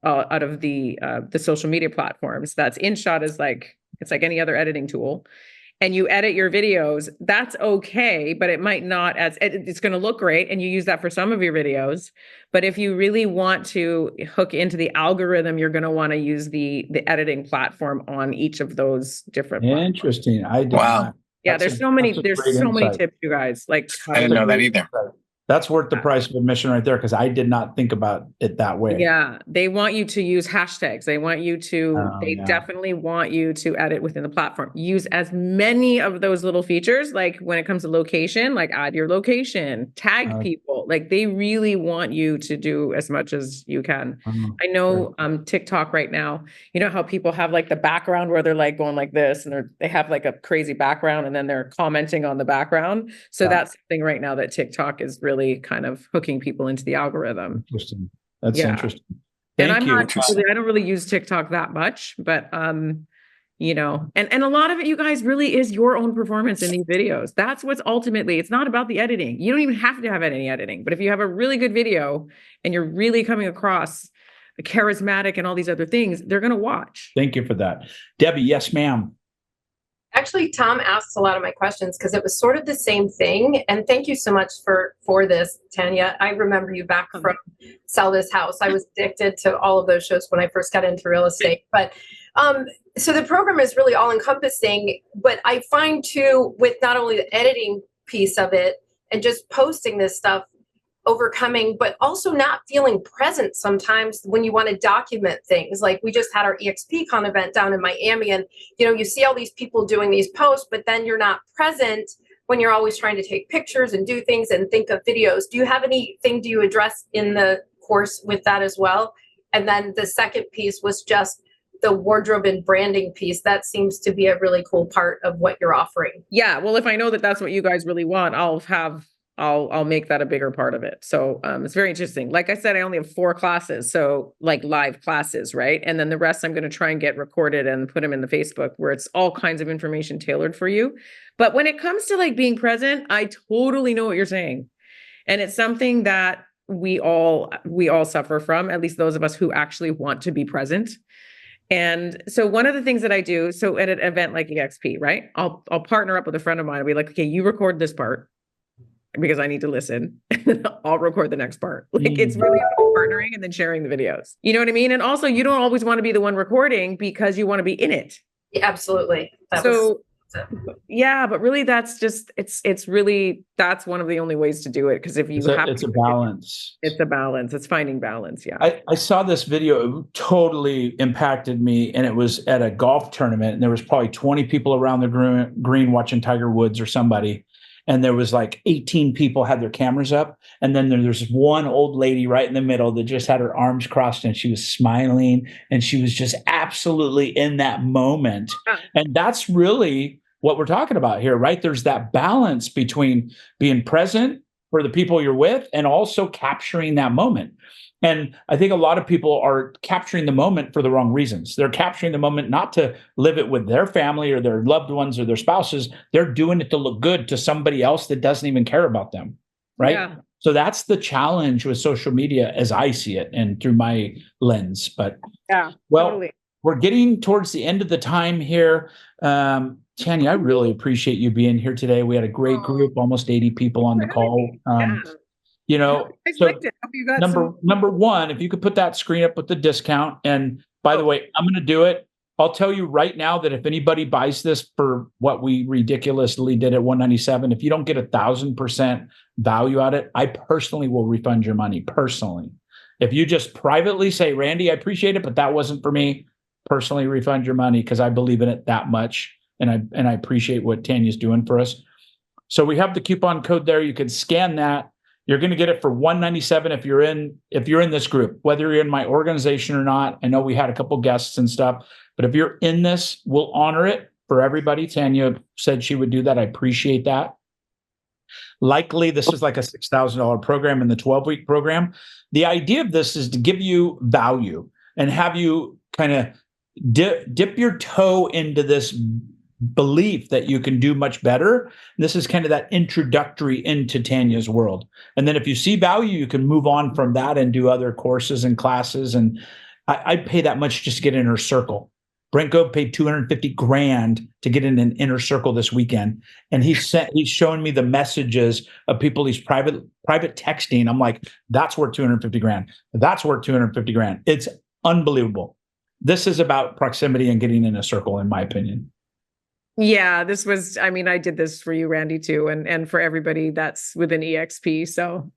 Speaker 2: out of the social media platforms, that's InShot is it's like any other editing tool, and you edit your videos, that's okay, but it might not it's going to look great, and you use that for some of your videos. But if you really want to hook into the algorithm, you're going to want to use the editing platform on each of those different platforms.
Speaker 1: Interesting.
Speaker 6: Wow.
Speaker 2: Yeah, there's so many tips, you guys. I
Speaker 6: didn't know that either.
Speaker 1: That's worth the price of admission right there, because I did not think about it that way.
Speaker 2: Yeah, they want you to use hashtags. They want you to, definitely want you to edit within the platform. Use as many of those little features, like when it comes to location, like add your location, tag people. Like they really want you to do as much as you can. I know TikTok right now, you know how people have like the background where they're like going like this, and they have like a crazy background, and then they're commenting on the background. So that's something right now that TikTok is really kind of hooking people into the algorithm.
Speaker 1: Interesting. That's interesting.
Speaker 2: I don't really use TikTok that much, but and a lot of it, you guys, really is your own performance in these videos. That's what's ultimately, it's not about the editing. You don't even have to have any editing, but if you have a really good video and you're really coming across charismatic and all these other things, they're going to watch.
Speaker 1: Thank you for that. Debbie, yes, ma'am.
Speaker 7: Actually, Tom asked a lot of my questions because it was sort of the same thing. And thank you so much for this, Tanya. I remember you back from Sell This House. I was addicted to all of those shows when I first got into real estate. But so the program is really all encompassing. But I find too, with not only the editing piece of it and just posting this stuff, overcoming, but also not feeling present sometimes when you want to document things. Like we just had our EXPCon event down in Miami, and you see all these people doing these posts, but then you're not present when you're always trying to take pictures and do things and think of videos. Do you have anything do you address in the course with that as well? And then the second piece was just the wardrobe and branding piece. That seems to be a really cool part of what you're offering.
Speaker 2: Yeah. Well, if I know that that's what you guys really want, I'll make that a bigger part of it. So it's very interesting. Like I said, I only have 4 classes. So like live classes, right? And then the rest I'm going to try and get recorded and put them in the Facebook where it's all kinds of information tailored for you. But when it comes to like being present, I totally know what you're saying. And it's something that we all suffer from, at least those of us who actually want to be present. And so one of the things that I do, so at an event like EXP, right? I'll partner up with a friend of mine and be like, okay, you record this part, because I need to listen. I'll record the next part. Like it's really about partnering and then sharing the videos. You know what I mean? And also you don't always want to be the one recording because you want to be in it.
Speaker 7: Yeah, absolutely.
Speaker 2: Yeah, but really that's just, it's really, that's one of the only ways to do it. Cause if you
Speaker 1: it's a balance.
Speaker 2: It's a balance. It's finding balance. Yeah.
Speaker 1: I saw this video. It totally impacted me. And it was at a golf tournament and there was probably 20 people around the green watching Tiger Woods or somebody. And there was like 18 people had their cameras up. And then there's one old lady right in the middle that just had her arms crossed and she was smiling and she was just absolutely in that moment. And that's really what we're talking about here, right? There's that balance between being present for the people you're with and also capturing that moment. And I think a lot of people are capturing the moment for the wrong reasons. They're capturing the moment not to live it with their family or their loved ones or their spouses. They're doing it to look good to somebody else that doesn't even care about them, right? Yeah. So that's the challenge with social media as I see it and through my lens. But
Speaker 2: yeah,
Speaker 1: well,
Speaker 2: totally.
Speaker 1: We're getting towards the end of the time here. Tanya, I really appreciate you being here today. We had a great group, almost 80 people on the call. So number one, if you could put that screen up with the discount. And by the way, I'm going to do it. I'll tell you right now that if anybody buys this for what we ridiculously did at $197, if you don't get 1,000% value out of it, I personally will refund your money personally. If you just privately say, Randy, I appreciate it, but that wasn't for me, personally refund your money because I believe in it that much. And I appreciate what Tanya's doing for us. So we have the coupon code there. You can scan that. You're going to get it for $197 if you're in this group, whether you're in my organization or not. I know we had a couple guests and stuff, but if you're in this, we'll honor it for everybody. Tanya said she would do that. I appreciate that. Likely, this is like a $6,000 program in the 12-week program. The idea of this is to give you value and have you kind of dip your toe into this belief that you can do much better. This is kind of that introductory into Tanya's world. And then if you see value, you can move on from that and do other courses and classes. And I'd pay that much just to get in her circle. Brent Gove paid $250,000 to get in an inner circle this weekend. And he's showing me the messages of people he's private texting. I'm like, that's worth $250,000. That's worth $250,000. It's unbelievable. This is about proximity and getting in a circle, in my opinion.
Speaker 2: Yeah, I did this for you, Randy, too. And for everybody that's within EXP. So,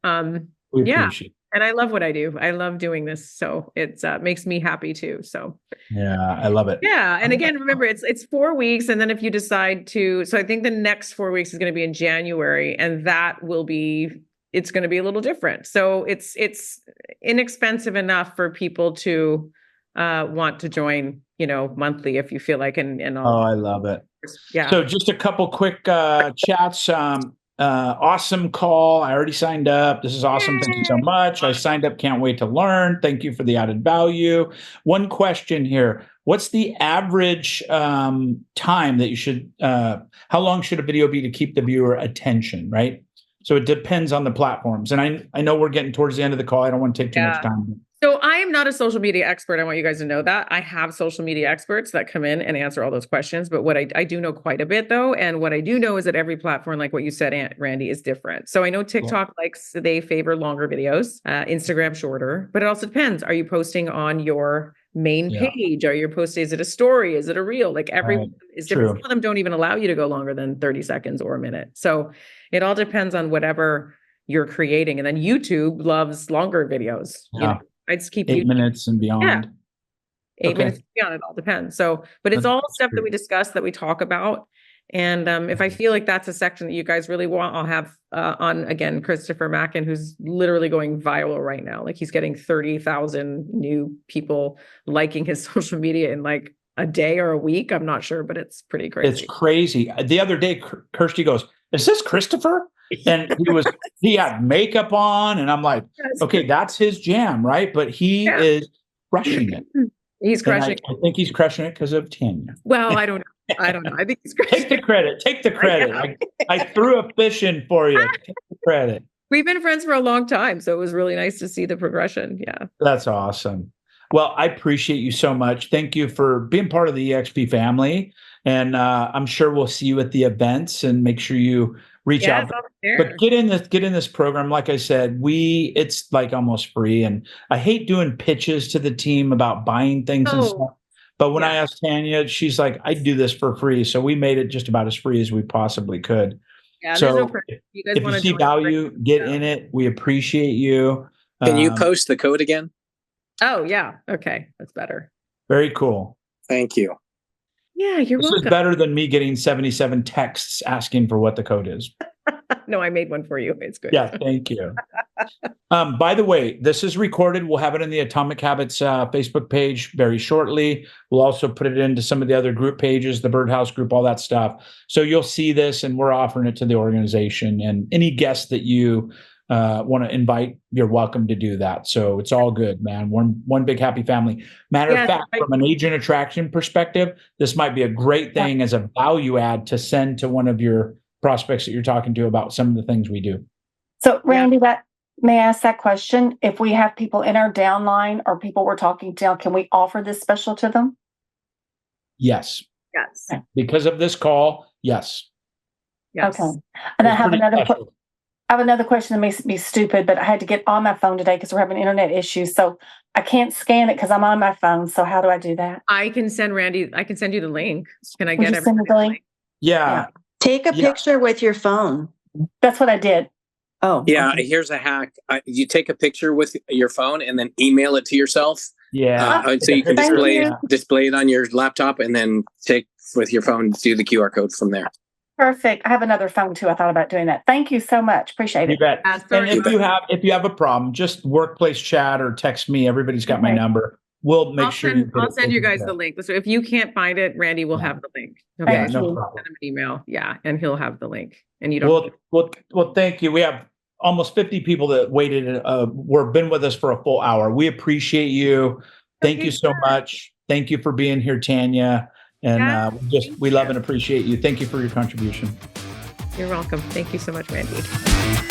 Speaker 1: we appreciate it.
Speaker 2: And I love what I do. I love doing this. So it makes me happy too. So
Speaker 1: yeah, I love it.
Speaker 2: Yeah. And again, remember it's 4 weeks. And then if you decide so I think the next 4 weeks is going to be in January, and it's going to be a little different. So it's inexpensive enough for people to want to join, monthly if you feel like, and all.
Speaker 1: Oh, I love it.
Speaker 2: Yeah.
Speaker 1: So just a couple quick chats. Awesome call. I already signed up. This is awesome. Yay. Thank you so much. I signed up. Can't wait to learn. Thank you for the added value. One question here. What's the average time that you should, how long should a video be to keep the viewer attention, right? So it depends on the platforms. And I know we're getting towards the end of the call. I don't want to take too much time.
Speaker 2: So I am not a social media expert. I want you guys to know that. I have social media experts that come in and answer all those questions. But what I do know quite a bit though. And what I do know is that every platform, like what you said, Randy, is different. So I know TikTok they favor longer videos, Instagram shorter, but it also depends. Are you posting on your main page? Are you posting, is it a story? Is it a reel? Like everyone is different. Some of them don't even allow you to go longer than 30 seconds or a minute. So it all depends on whatever you're creating. And then YouTube loves longer videos. You know? I just keep
Speaker 1: 8 minutes and beyond.
Speaker 2: Yeah. 8 minutes and beyond. It all depends. So, but it's all stuff that we discuss, that we talk about. And if I feel like that's a section that you guys really want, I'll have on again, Christopher Mackin, who's literally going viral right now. Like he's getting 30,000 new people liking his social media in like a day or a week. I'm not sure, but it's pretty crazy.
Speaker 1: It's crazy. The other day, Kirsty goes, "Is this Christopher?" And he had makeup on, and I'm like, okay, that's his jam, right? But he is crushing it.
Speaker 2: He's crushing it.
Speaker 1: I think he's crushing it because of Tanya.
Speaker 2: Well, I don't know. I think he's crushing
Speaker 1: Take the credit. Take the credit. I threw a fish in for you. Take the credit.
Speaker 2: We've been friends for a long time, so it was really nice to see the progression. Yeah.
Speaker 1: That's awesome. Well, I appreciate you so much. Thank you for being part of the EXP family. And I'm sure we'll see you at the events, and make sure you reach out. But get in this program. Like I said, it's like almost free. And I hate doing pitches to the team about buying things and stuff. But when I asked Tanya, she's like, I do this for free. So we made it just about as free as we possibly could. Yeah, so if you see value, get in it. We appreciate you.
Speaker 8: Can you post the code again?
Speaker 2: Oh, yeah. Okay. That's better.
Speaker 1: Very cool.
Speaker 8: Thank you.
Speaker 2: Yeah, you're welcome.
Speaker 1: This is better than me getting 77 texts asking for what the code is.
Speaker 2: No, I made one for you. It's good.
Speaker 1: Yeah, thank you. By the way, this is recorded. We'll have it in the Atomic Habits Facebook page very shortly. We'll also put it into some of the other group pages, the Birdhouse group, all that stuff. So you'll see this, and we're offering it to the organization. And any guests that you want to invite, you're welcome to do that. So it's all good, man. One big happy family. Matter of fact, from an agent attraction perspective, this might be a great thing as a value add to send to one of your prospects that you're talking to about some of the things we do.
Speaker 9: So Randy, may I ask that question? If we have people in our downline or people we're talking to, can we offer this special to them?
Speaker 1: Yes.
Speaker 2: Yes.
Speaker 1: Because of this call, yes.
Speaker 2: Yes.
Speaker 9: Okay. And I have another question that may be stupid, but I had to get on my phone today because we're having internet issues. So I can't scan it because I'm on my phone. So how do I do that?
Speaker 2: I can send you the link. Can I
Speaker 9: Would
Speaker 2: get
Speaker 9: you send me the link?
Speaker 1: Yeah.
Speaker 10: Take a picture with your phone.
Speaker 9: That's what I did.
Speaker 10: Oh,
Speaker 8: yeah. Okay. Here's a hack. You take a picture with your phone and then email it to yourself.
Speaker 1: Yeah.
Speaker 8: So you can display it on your laptop, and then take with your phone, do the QR code from there.
Speaker 9: Perfect. I have another phone too. I thought about doing that. Thank you so much. Appreciate it.
Speaker 1: You bet. And if you have a problem, just workplace chat or text me. Everybody's got my number. We'll make sure.
Speaker 2: I'll send you guys the link. So if you can't find it, Randy will have the link.
Speaker 1: Okay.
Speaker 2: Yeah,
Speaker 1: No problem.
Speaker 2: Send him an email. Yeah, and he'll have the link. And you don't.
Speaker 1: Well, thank you. We have almost 50 people that waited. Been with us for a full hour. We appreciate you. Thank you so much. Thank you for being here, Tanya. And we love and appreciate you. Thank you for your contribution.
Speaker 2: You're welcome. Thank you so much, Randy.